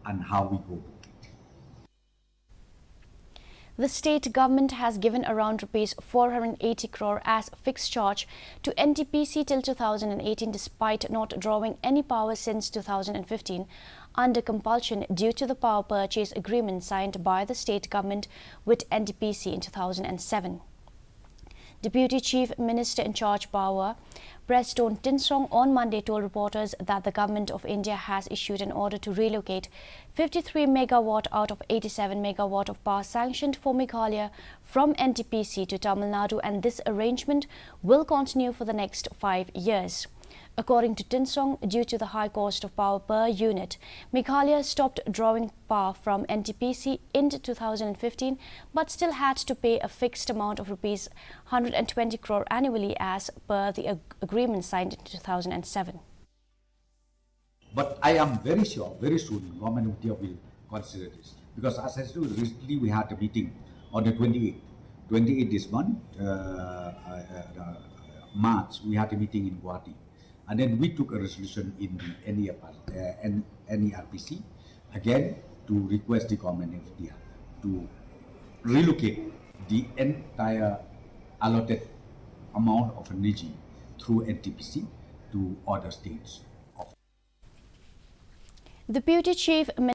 and how we go about it. The state government has given around Rs 480 crore as fixed charge to NTPC till 2018 despite not drawing any power since 2015 under compulsion due to the power purchase agreement signed by the state government with NTPC in 2007. Deputy Chief Minister in charge Power, Preston Tinsong, on Monday told reporters that the Government of India has issued an order to relocate 53 megawatt out of 87 megawatt of power sanctioned for Meghalaya from NTPC to Tamil Nadu, and this arrangement will continue for the next 5 years. According to Tinsong, due to the high cost of power per unit, Meghalaya stopped drawing power from NTPC in 2015 but still had to pay a fixed amount of Rs 120 crore annually as per the agreement signed in 2007. But I am very sure, very soon, Government of India will consider this. Because as I said, recently we had a meeting on the 28th this month, March, we had a meeting in Guwahati. And then we took a resolution in the NERPC, again, to request the Government of India to relocate the entire allotted amount of energy through NTPC to other states. The Deputy Chief